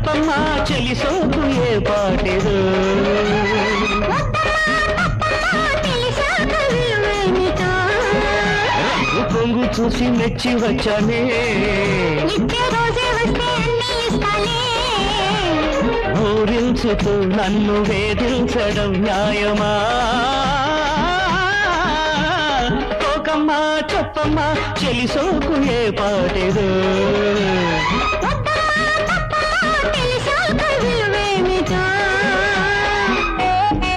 చెప్పమ్మా చెలి సోకు ఏ పాటేదో రంగు పొంగు చూసి మెచ్చి వచ్చానే ఊరించుతూ నన్ను వేధించడం న్యాయమా కోకమ్మా చెప్పమ్మా చెలి సోకు ఏ పాటేదో